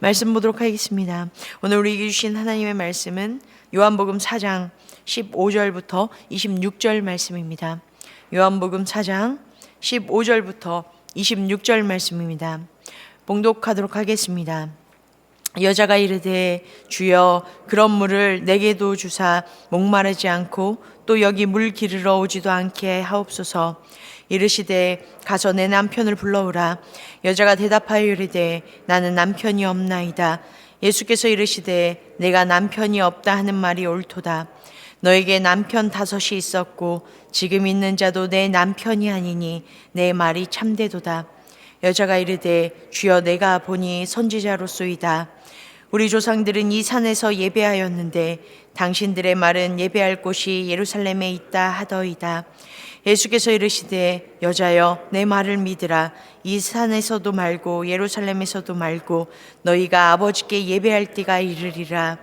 말씀 보도록 하겠습니다. 오늘 우리에게 주신 하나님의 말씀은 요한복음 4장 15절부터 26절 말씀입니다. 요한복음 4장 15절부터 26절 말씀입니다. 봉독하도록 하겠습니다. 여자가 이르되 주여 그런 물을 내게도 주사 목마르지 않고 또 여기 물 기르러 오지도 않게 하옵소서. 이르시되 가서 내 남편을 불러오라. 여자가 대답하여 이르되 나는 남편이 없나이다. 예수께서 이르시되 내가 남편이 없다 하는 말이 옳도다. 너에게 남편 5이 있었고 지금 있는 자도 내 남편이 아니니 내 말이 참되도다. 여자가 이르되 주여 내가 보니 선지자로소이다. 우리 조상들은 이 산에서 예배하였는데 당신들의 말은 예배할 곳이 예루살렘에 있다 하더이다. 예수께서 이르시되 여자여 내 말을 믿으라. 이 산에서도 말고 예루살렘에서도 말고 너희가 아버지께 예배할 때가 이르리라.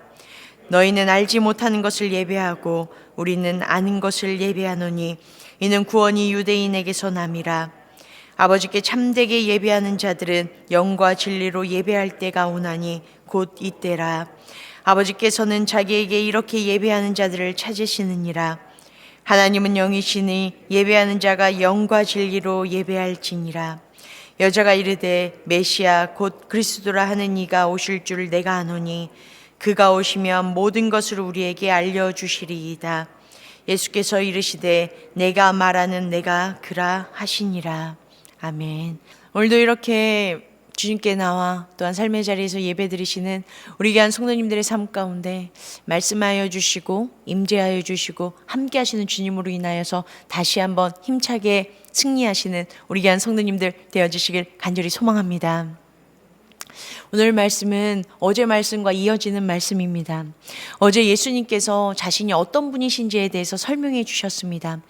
너희는 알지 못하는 것을 예배하고 우리는 아는 것을 예배하노니 이는 구원이 유대인에게서 남이라. 아버지께 참되게 예배하는 자들은 영과 진리로 예배할 때가 오나니 곧 이때라. 아버지께서는 자기에게 이렇게 예배하는 자들을 찾으시느니라. 하나님은 영이시니 예배하는 자가 영과 진리로 예배할지니라. 여자가 이르되 메시아 곧 그리스도라 하는 이가 오실 줄 내가 아노니 그가 오시면 모든 것을 우리에게 알려주시리이다. 예수께서 이르시되 내가 말하는 내가 그라 하시니라. 아멘. 오늘도 이렇게 주님께 나와 또한 삶의 자리에서 예배드리시는 우리 귀한 성도님들의 삶 가운데 말씀하여 주시고 임재하여 주시고 함께 하시는 주님으로 인하여서 다시 한번 힘차게 승리하시는 우리 귀한 성도님들 되어주시길 간절히 소망합니다. 오늘 말씀은 어제 말씀과 이어지는 말씀입니다. 어제 예수님께서 자신이 어떤 분이신지에 대해서 설명해 주셨습니다.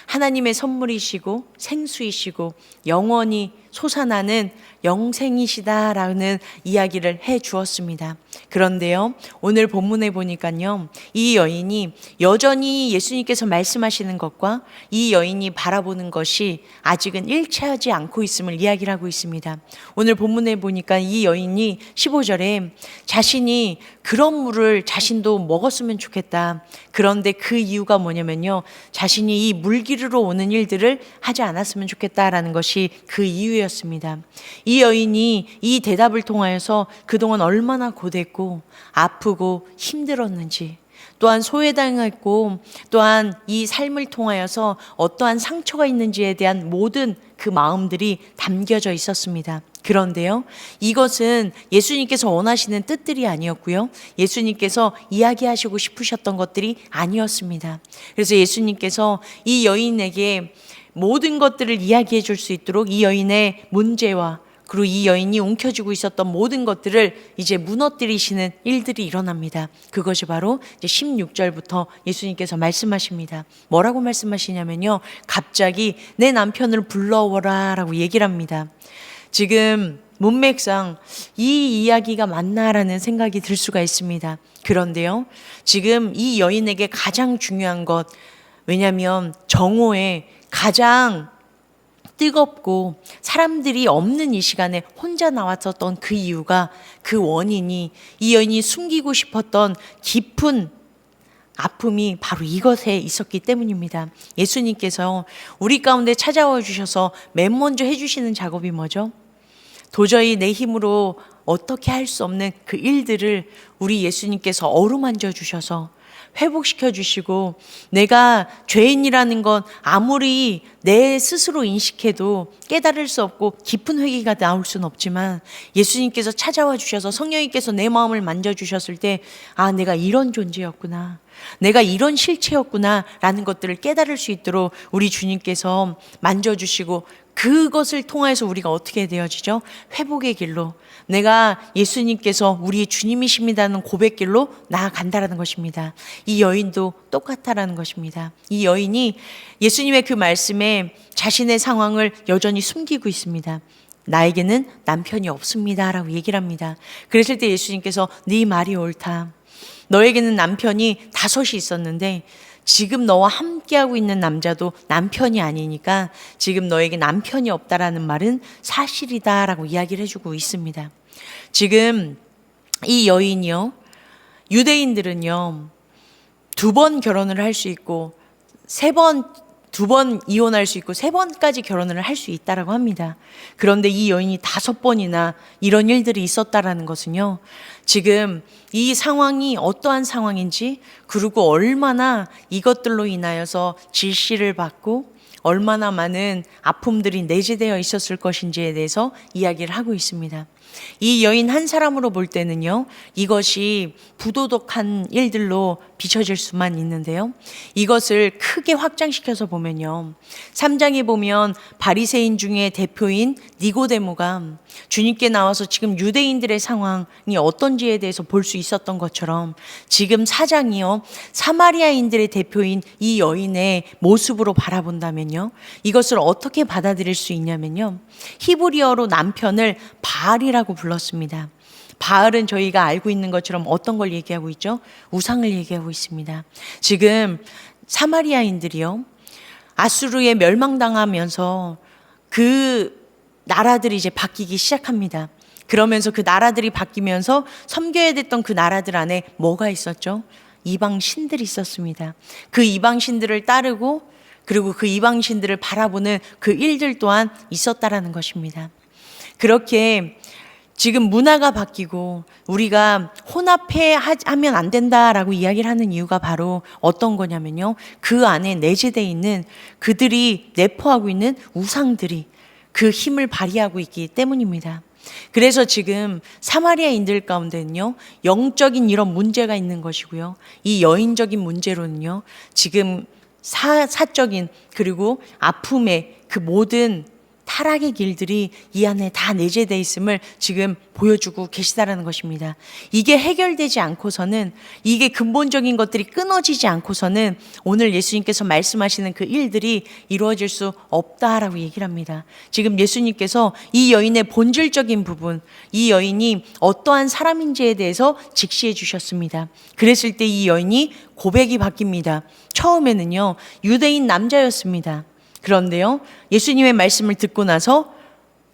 하나님의 선물이시고 생수이시고 영원히 솟아나는 영생이시다라는 이야기를 해 주었습니다. 그런데요, 오늘 본문에 보니까요, 이 여인이 여전히 예수님께서 말씀하시는 것과 이 여인이 바라보는 것이 아직은 일치하지 않고 있음을 이야기를 하고 있습니다. 오늘 본문에 보니까 이 여인이 15절에 자신이 그런 물을 자신도 먹었으면 좋겠다. 그런데 그 이유가 뭐냐면요, 자신이 이 물 기르러 오는 일들을 하지 않았으면 좋겠다라는 것이 그 이유였습니다. 이 여인이 이 대답을 통하여서 그동안 얼마나 고됐고 아프고 힘들었는지, 또한 소외당했고 또한 이 삶을 통하여서 어떠한 상처가 있는지에 대한 모든 그 마음들이 담겨져 있었습니다. 그런데요, 이것은 예수님께서 원하시는 뜻들이 아니었고요, 예수님께서 이야기하시고 싶으셨던 것들이 아니었습니다. 그래서 예수님께서 이 여인에게 모든 것들을 이야기해 줄 수 있도록 이 여인의 문제와 그리고 이 여인이 움켜쥐고 있었던 모든 것들을 이제 무너뜨리시는 일들이 일어납니다. 그것이 바로 이제 16절부터 예수님께서 말씀하십니다. 뭐라고 말씀하시냐면요, 갑자기 내 남편을 불러오라 라고 얘기를 합니다. 지금 문맥상 이 이야기가 맞나라는 생각이 들 수가 있습니다. 그런데요, 지금 이 여인에게 가장 중요한 것, 왜냐하면 정오에 가장 뜨겁고 사람들이 없는 이 시간에 혼자 나왔었던 그 이유가, 그 원인이 이 여인이 숨기고 싶었던 깊은 아픔이 바로 이것에 있었기 때문입니다. 예수님께서 우리 가운데 찾아와 주셔서 맨 먼저 해주시는 작업이 뭐죠? 도저히 내 힘으로 어떻게 할 수 없는 그 일들을 우리 예수님께서 어루만져 주셔서 회복시켜 주시고, 내가 죄인이라는 건 아무리 내 스스로 인식해도 깨달을 수 없고 깊은 회개가 나올 수는 없지만 예수님께서 찾아와 주셔서 성령님께서 내 마음을 만져주셨을 때, 아, 내가 이런 존재였구나, 내가 이런 실체였구나 라는 것들을 깨달을 수 있도록 우리 주님께서 만져주시고, 그것을 통해서 우리가 어떻게 되어지죠? 회복의 길로, 내가 예수님께서 우리의 주님이십니다는 고백길로 나아간다라는 것입니다. 이 여인도 똑같다라는 것입니다. 이 여인이 예수님의 그 말씀에 자신의 상황을 여전히 숨기고 있습니다. 나에게는 남편이 없습니다 라고 얘기를 합니다. 그랬을 때 예수님께서 네 말이 옳다. 너에게는 남편이 5이 있었는데 지금 너와 함께하고 있는 남자도 남편이 아니니까 지금 너에게 남편이 없다라는 말은 사실이다라고 이야기를 해주고 있습니다. 지금 이 여인이요, 유대인들은요, 2번 결혼을 할 수 있고, 2번 이혼할 수 있고, 3번까지 결혼을 할 수 있다라고 합니다. 그런데 이 여인이 5번이나 이런 일들이 있었다라는 것은요, 지금 이 상황이 어떠한 상황인지, 그리고 얼마나 이것들로 인하여서 질시를 받고 얼마나 많은 아픔들이 내재되어 있었을 것인지에 대해서 이야기를 하고 있습니다. 이 여인 한 사람으로 볼 때는요, 이것이 부도덕한 일들로 비춰질 수만 있는데요, 이것을 크게 확장시켜서 보면요, 3장에 보면 바리새인 중에 대표인 니고데모가 주님께 나와서 지금 유대인들의 상황이 어떤지에 대해서 볼 수 있었던 것처럼, 지금 4장이요, 사마리아인들의 대표인 이 여인의 모습으로 바라본다면요, 이것을 어떻게 받아들일 수 있냐면요, 히브리어로 남편을 바알이라고 불렀습니다. 바알은 저희가 알고 있는 것처럼 어떤 걸 얘기하고 있죠? 우상을 얘기하고 있습니다. 지금 사마리아인들이요, 아수르에 멸망당하면서 그 나라들이 이제 바뀌기 시작합니다. 그러면서 그 나라들이 바뀌면서 섬겨야 됐던 그 나라들 안에 뭐가 있었죠? 이방 신들이 있었습니다. 그 이방 신들을 따르고, 그리고 그 이방 신들을 바라보는 그 일들 또한 있었다라는 것입니다. 그렇게 지금 문화가 바뀌고 우리가 혼합하면 안 된다라고 이야기를 하는 이유가 바로 어떤 거냐면요, 그 안에 내재되어 있는 그들이 내포하고 있는 우상들이 그 힘을 발휘하고 있기 때문입니다. 그래서 지금 사마리아인들 가운데는요, 영적인 이런 문제가 있는 것이고요, 이 여인적인 문제로는요, 지금 사적인 그리고 아픔의 그 모든 타락의 길들이 이 안에 다 내재되어 있음을 지금 보여주고 계시다라는 것입니다. 이게 해결되지 않고서는, 이게 근본적인 것들이 끊어지지 않고서는 오늘 예수님께서 말씀하시는 그 일들이 이루어질 수 없다라고 얘기를 합니다. 지금 예수님께서 이 여인의 본질적인 부분, 이 여인이 어떠한 사람인지에 대해서 직시해 주셨습니다. 그랬을 때 이 여인이 고백이 바뀝니다. 처음에는요, 유대인 남자였습니다. 그런데요, 예수님의 말씀을 듣고 나서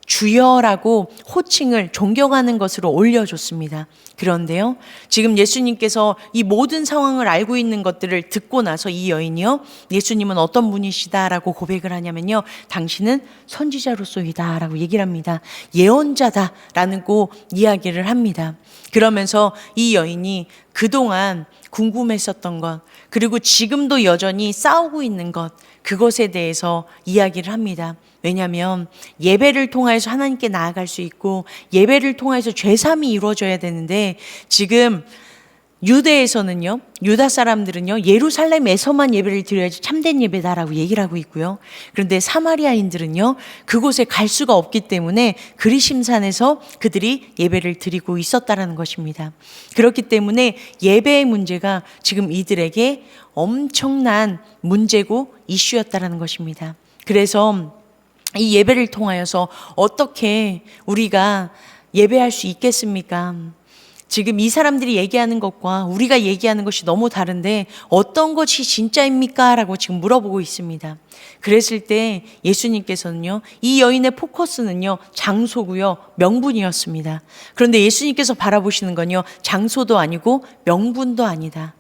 주여라고 호칭을 존경하는 것으로 올려줬습니다. 그런데요, 지금 예수님께서 이 모든 상황을 알고 있는 것들을 듣고 나서 이 여인이요, 예수님은 어떤 분이시다라고 고백을 하냐면요, 당신은 선지자로서이다 라고 얘기를 합니다. 예언자다라고 이야기를 합니다. 그러면서 이 여인이 그동안 궁금했었던 것, 그리고 지금도 여전히 싸우고 있는 것, 그것에 대해서 이야기를 합니다. 왜냐하면 예배를 통해서 하나님께 나아갈 수 있고, 예배를 통해서 죄사함이 이루어져야 되는데, 지금 유대에서는요, 유다 사람들은요, 예루살렘에서만 예배를 드려야지 참된 예배다라고 얘기를 하고 있고요. 그런데 사마리아인들은요, 그곳에 갈 수가 없기 때문에 그리심산에서 그들이 예배를 드리고 있었다라는 것입니다. 그렇기 때문에 예배의 문제가 지금 이들에게 엄청난 문제고 이슈였다라는 것입니다. 그래서 이 예배를 통하여서 어떻게 우리가 예배할 수 있겠습니까? 지금 이 사람들이 얘기하는 것과 우리가 얘기하는 것이 너무 다른데 어떤 것이 진짜입니까? 라고 지금 물어보고 있습니다. 그랬을 때 예수님께서는요, 이 여인의 포커스는요, 장소고요, 명분이었습니다. 그런데 예수님께서 바라보시는 건요, 장소도 아니고 명분도 아니다.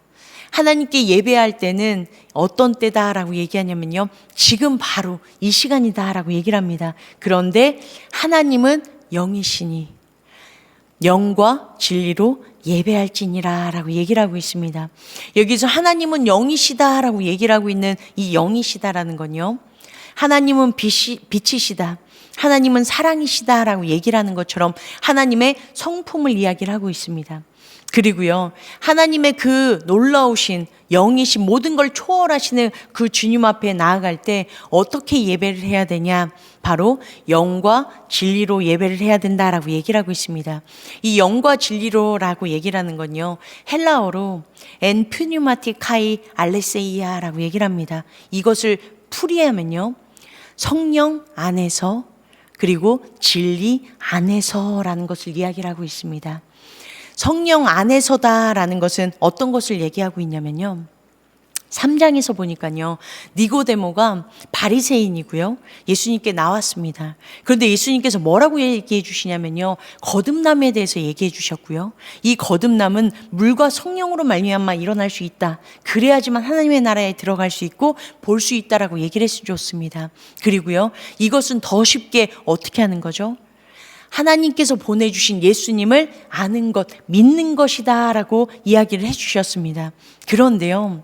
하나님께 예배할 때는 어떤 때다라고 얘기하냐면요, 지금 바로 이 시간이다라고 얘기를 합니다. 그런데 하나님은 영이시니 영과 진리로 예배할지니라 라고 얘기를 하고 있습니다. 여기서 하나님은 영이시다라고 얘기를 하고 있는 이 영이시다라는 건요, 하나님은 빛이시다, 하나님은 사랑이시다라고 얘기를 하는 것처럼 하나님의 성품을 이야기를 하고 있습니다. 그리고요, 하나님의 그 놀라우신 영이신 모든 걸 초월하시는 그 주님 앞에 나아갈 때 어떻게 예배를 해야 되냐? 바로 영과 진리로 예배를 해야 된다라고 얘기를 하고 있습니다. 이 영과 진리로라고 얘기를 하는 건요, 헬라어로 엔 푸뉴마티카이 알레세이아라고 얘기를 합니다. 이것을 풀이하면요, 성령 안에서 그리고 진리 안에서라는 것을 이야기를 하고 있습니다. 성령 안에서다라는 것은 어떤 것을 얘기하고 있냐면요, 3장에서 보니까요, 니고데모가 바리새인이고요, 예수님께 나왔습니다. 그런데 예수님께서 뭐라고 얘기해 주시냐면요, 거듭남에 대해서 얘기해 주셨고요, 이 거듭남은 물과 성령으로 말미암아 일어날 수 있다, 그래야지만 하나님의 나라에 들어갈 수 있고 볼 수 있다라고 얘기를 해주셨습니다. 그리고요, 이것은 더 쉽게 어떻게 하는 거죠? 하나님께서 보내주신 예수님을 아는 것, 믿는 것이다 라고 이야기를 해주셨습니다. 그런데요,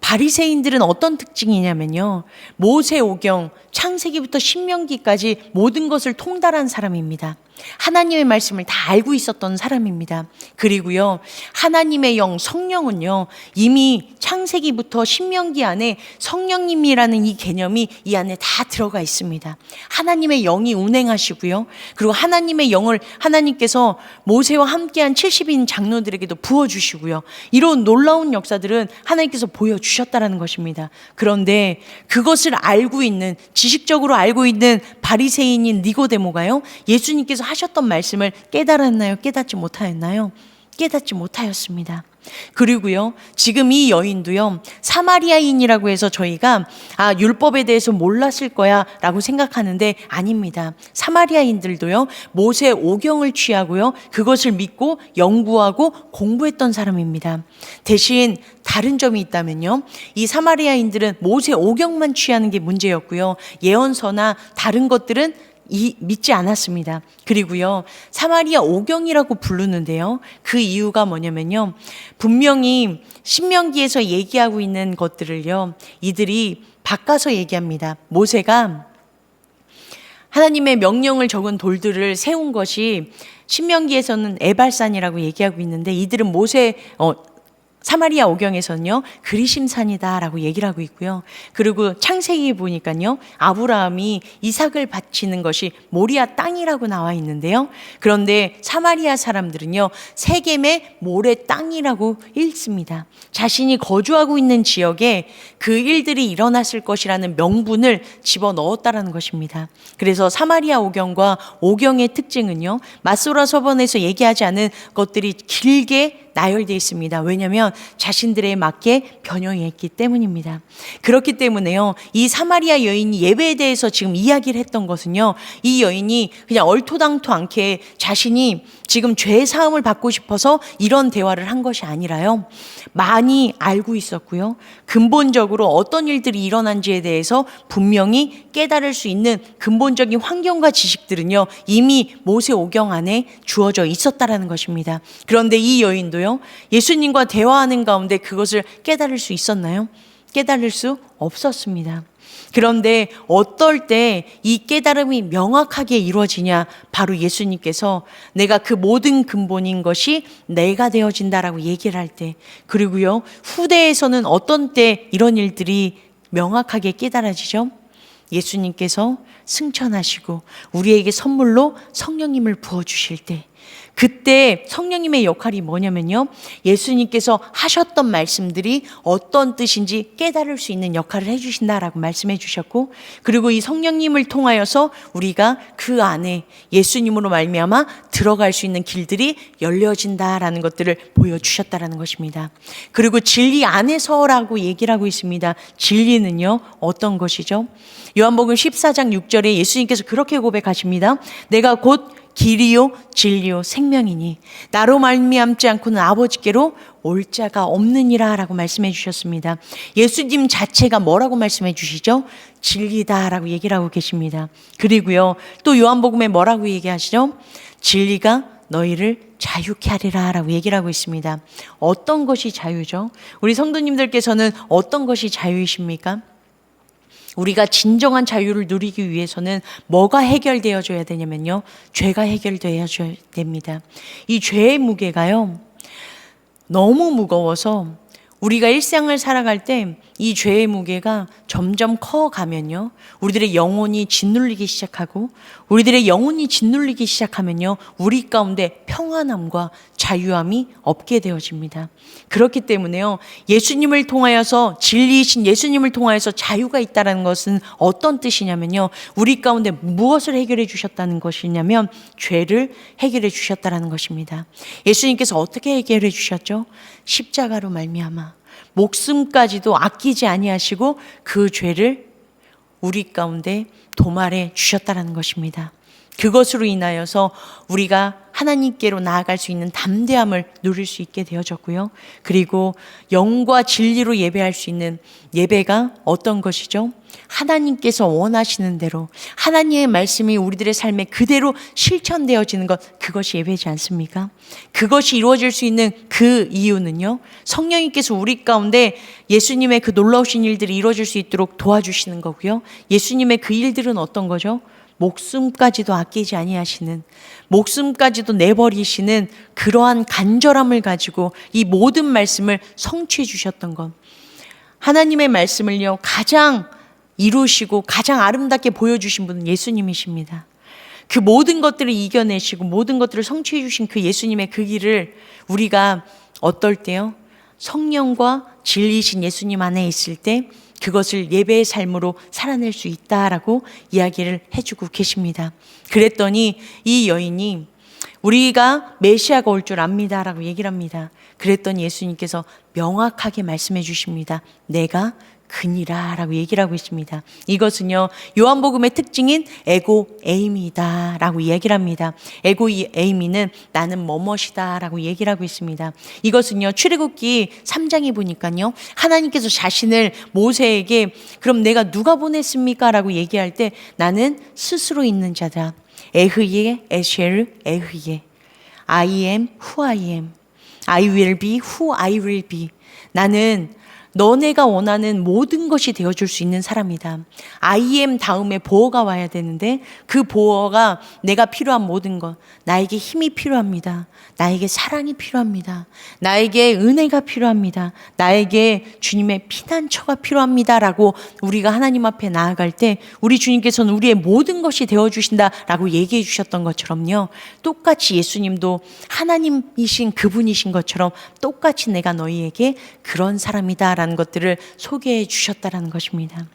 바리새인들은 어떤 특징이냐면요, 모세오경, 창세기부터 신명기까지 모든 것을 통달한 사람입니다. 하나님의 말씀을 다 알고 있었던 사람입니다. 그리고요, 하나님의 영, 성령은요, 이미 창세기부터 신명기 안에 성령님이라는 이 개념이 이 안에 다 들어가 있습니다. 하나님의 영이 운행하시고요, 그리고 하나님의 영을 하나님께서 모세와 함께한 70인 장로들에게도 부어주시고요, 이런 놀라운 역사들은 하나님께서 보여주셨다라는 것입니다. 그런데 그것을 알고 있는, 지식적으로 알고 있는 바리새인인 니고데모가요, 예수님께서 하셨던 말씀을 깨달았나요? 깨닫지 못하였나요? 깨닫지 못하였습니다. 그리고요, 지금 이 여인도요, 사마리아인이라고 해서 저희가 율법에 대해서 몰랐을 거야 라고 생각하는데 아닙니다. 사마리아인들도요, 모세 오경을 취하고요, 그것을 믿고 연구하고 공부했던 사람입니다. 대신 다른 점이 있다면요, 이 사마리아인들은 모세 오경만 취하는 게 문제였고요, 예언서나 다른 것들은 믿지 않았습니다. 그리고요, 사마리아 오경이라고 부르는데요, 그 이유가 뭐냐면요, 분명히 신명기에서 얘기하고 있는 것들을요, 이들이 바꿔서 얘기합니다. 모세가 하나님의 명령을 적은 돌들을 세운 것이 신명기에서는 에발산이라고 얘기하고 있는데, 이들은 사마리아 오경에서는요, 그리심산이다라고 얘기를 하고 있고요. 그리고 창세기에 보니까요, 아브라함이 이삭을 바치는 것이 모리아 땅이라고 나와 있는데요, 그런데 사마리아 사람들은요, 세겜의 모래 땅이라고 읽습니다. 자신이 거주하고 있는 지역에 그 일들이 일어났을 것이라는 명분을 집어넣었다라는 것입니다. 그래서 사마리아 오경과 오경의 특징은요, 맞소라 서번에서 얘기하지 않은 것들이 길게 나열되어 있습니다. 왜냐하면 자신들에 맞게 변형했기 때문입니다. 그렇기 때문에요, 이 사마리아 여인이 예배에 대해서 지금 이야기를 했던 것은요, 이 여인이 그냥 얼토당토 않게 자신이 지금 죄 사함을 받고 싶어서 이런 대화를 한 것이 아니라요, 많이 알고 있었고요, 근본적으로 어떤 일들이 일어난지에 대해서 분명히 깨달을 수 있는 근본적인 환경과 지식들은요, 이미 모세 오경 안에 주어져 있었다라는 것입니다. 그런데 이 여인도요, 예수님과 대화하는 가운데 그것을 깨달을 수 있었나요? 깨달을 수 없었습니다. 그런데 어떨 때 이 깨달음이 명확하게 이루어지냐, 바로 예수님께서 내가 그 모든 근본인 것이 내가 되어진다라고 얘기를 할 때, 그리고요, 후대에서는 어떤 때 이런 일들이 명확하게 깨달아지죠? 예수님께서 승천하시고 우리에게 선물로 성령님을 부어주실 때, 그때 성령님의 역할이 뭐냐면요, 예수님께서 하셨던 말씀들이 어떤 뜻인지 깨달을 수 있는 역할을 해주신다라고 말씀해 주셨고, 그리고 이 성령님을 통하여서 우리가 그 안에 예수님으로 말미암아 들어갈 수 있는 길들이 열려진다라는 것들을 보여주셨다라는 것입니다. 그리고 진리 안에서라고 얘기를 하고 있습니다. 진리는요, 어떤 것이죠? 요한복음 14장 6절에 예수님께서 그렇게 고백하십니다. 내가 곧 길이요 진리요 생명이니 나로 말미암지 않고는 아버지께로 올 자가 없느니라 라고 말씀해 주셨습니다. 예수님 자체가 뭐라고 말씀해 주시죠? 진리다라고 얘기를 하고 계십니다. 그리고요, 또 요한복음에 뭐라고 얘기하시죠? 진리가 너희를 자유케 하리라 라고 얘기를 하고 있습니다. 어떤 것이 자유죠? 우리 성도님들께서는 어떤 것이 자유이십니까? 우리가 진정한 자유를 누리기 위해서는 뭐가 해결되어져야 되냐면요, 죄가 해결되어져야 됩니다. 이 죄의 무게가요, 너무 무거워서 우리가 일상을 살아갈 때 이 죄의 무게가 점점 커가면요, 우리들의 영혼이 짓눌리기 시작하고, 우리들의 영혼이 짓눌리기 시작하면요, 우리 가운데 평안함과 자유함이 없게 되어집니다. 그렇기 때문에요, 예수님을 통하여서, 진리이신 예수님을 통하여서 자유가 있다는 것은 어떤 뜻이냐면요, 우리 가운데 무엇을 해결해 주셨다는 것이냐면 죄를 해결해 주셨다는 것입니다. 예수님께서 어떻게 해결해 주셨죠? 십자가로 말미암아 목숨까지도 아끼지 아니하시고 그 죄를 우리 가운데 도말해 주셨다는 것입니다. 그것으로 인하여서 우리가 하나님께로 나아갈 수 있는 담대함을 누릴 수 있게 되어졌고요. 그리고 영과 진리로 예배할 수 있는 예배가 어떤 것이죠? 하나님께서 원하시는 대로 하나님의 말씀이 우리들의 삶에 그대로 실천되어지는 것, 그것이 예배지 않습니까? 그것이 이루어질 수 있는 그 이유는요, 성령님께서 우리 가운데 예수님의 그 놀라우신 일들이 이루어질 수 있도록 도와주시는 거고요. 예수님의 그 일들은 어떤 거죠? 목숨까지도 아끼지 아니하시는, 목숨까지도 내버리시는 그러한 간절함을 가지고 이 모든 말씀을 성취해 주셨던 것. 하나님의 말씀을요, 가장 이루시고 가장 아름답게 보여주신 분은 예수님이십니다. 그 모든 것들을 이겨내시고 모든 것들을 성취해 주신 그 예수님의 그 길을 우리가 어떨 때요? 성령과 진리이신 예수님 안에 있을 때 그것을 예배의 삶으로 살아낼 수 있다라고 이야기를 해주고 계십니다. 그랬더니 이 여인이 우리가 메시아가 올 줄 압니다라고 얘기를 합니다. 그랬더니 예수님께서 명확하게 말씀해 주십니다. 내가 그니라 라고 얘기를 하고 있습니다. 이것은요, 요한복음의 특징인 에고 에이미다 라고 얘기를 합니다. 에고 에이미는 나는 뭐뭇이다 라고 얘기를 하고 있습니다. 이것은요, 출애굽기 3장에 보니까요, 하나님께서 자신을 모세에게 그럼 내가 누가 보냈습니까? 라고 얘기할 때 나는 스스로 있는 자다. 에흐예 에쉐르 에흐예 I am who I am. I will be who I will be. 나는 너네가 원하는 모든 것이 되어줄 수 있는 사람이다. I am 다음에 보어가 와야 되는데 그 보어가 내가 필요한 모든 것, 나에게 힘이 필요합니다. 나에게 사랑이 필요합니다. 나에게 은혜가 필요합니다. 나에게 주님의 피난처가 필요합니다 라고 우리가 하나님 앞에 나아갈 때 우리 주님께서는 우리의 모든 것이 되어주신다 라고 얘기해 주셨던 것처럼요, 똑같이 예수님도 하나님이신 그분이신 것처럼 똑같이 내가 너희에게 그런 사람이다 라는 것들을 소개해 주셨다라는 것입니다.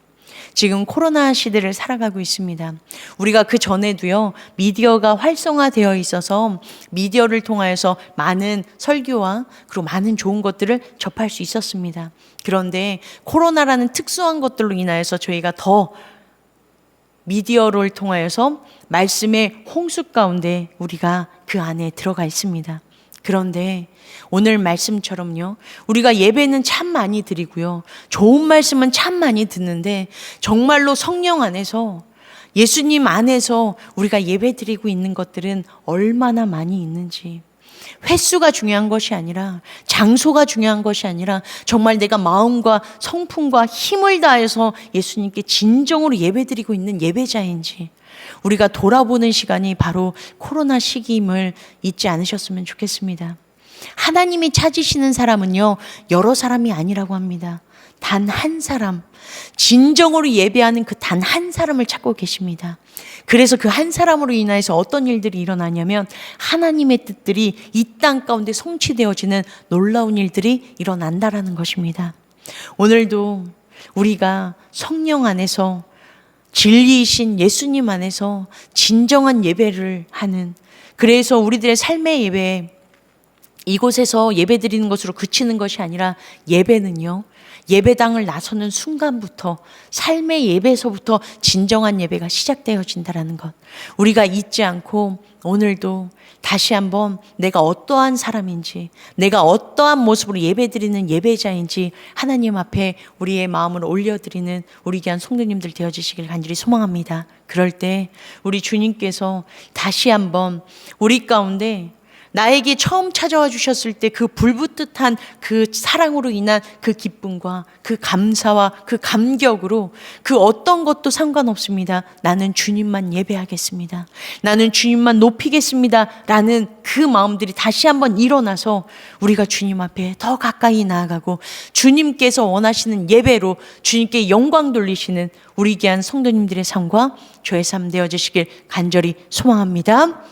지금 코로나 시대를 살아가고 있습니다. 우리가 그 전에도요, 미디어가 활성화되어 있어서 미디어를 통하여서 많은 설교와 그리고 많은 좋은 것들을 접할 수 있었습니다. 그런데 코로나라는 특수한 것들로 인하여서 저희가 더 미디어를 통하여서 말씀의 홍수 가운데 우리가 그 안에 들어가 있습니다. 그런데 오늘 말씀처럼요, 우리가 예배는 참 많이 드리고요, 좋은 말씀은 참 많이 듣는데 정말로 성령 안에서, 예수님 안에서 우리가 예배 드리고 있는 것들은 얼마나 많이 있는지, 횟수가 중요한 것이 아니라, 장소가 중요한 것이 아니라 정말 내가 마음과 성품과 힘을 다해서 예수님께 진정으로 예배 드리고 있는 예배자인지 우리가 돌아보는 시간이 바로 코로나 시기임을 잊지 않으셨으면 좋겠습니다. 하나님이 찾으시는 사람은요, 여러 사람이 아니라고 합니다. 단 한 사람, 진정으로 예배하는 그 단 한 사람을 찾고 계십니다. 그래서 그 한 사람으로 인해서 어떤 일들이 일어나냐면 하나님의 뜻들이 이 땅 가운데 성취되어지는 놀라운 일들이 일어난다라는 것입니다. 오늘도 우리가 성령 안에서, 진리이신 예수님 안에서 진정한 예배를 하는, 그래서 우리들의 삶의 예배, 이곳에서 예배 드리는 것으로 그치는 것이 아니라 예배는요, 예배당을 나서는 순간부터, 삶의 예배에서부터 진정한 예배가 시작되어진다는 것, 우리가 잊지 않고 오늘도 다시 한번 내가 어떠한 사람인지, 내가 어떠한 모습으로 예배드리는 예배자인지 하나님 앞에 우리의 마음을 올려드리는 우리 귀한 성도님들 되어주시길 간절히 소망합니다. 그럴 때 우리 주님께서 다시 한번 우리 가운데 나에게 처음 찾아와 주셨을 때 그 불붙듯한 그 사랑으로 인한 그 기쁨과 그 감사와 그 감격으로 그 어떤 것도 상관없습니다. 나는 주님만 예배하겠습니다. 나는 주님만 높이겠습니다. 라는 그 마음들이 다시 한번 일어나서 우리가 주님 앞에 더 가까이 나아가고 주님께서 원하시는 예배로 주님께 영광 돌리시는 우리 귀한 성도님들의 삶과 저의 삶 되어주시길 간절히 소망합니다.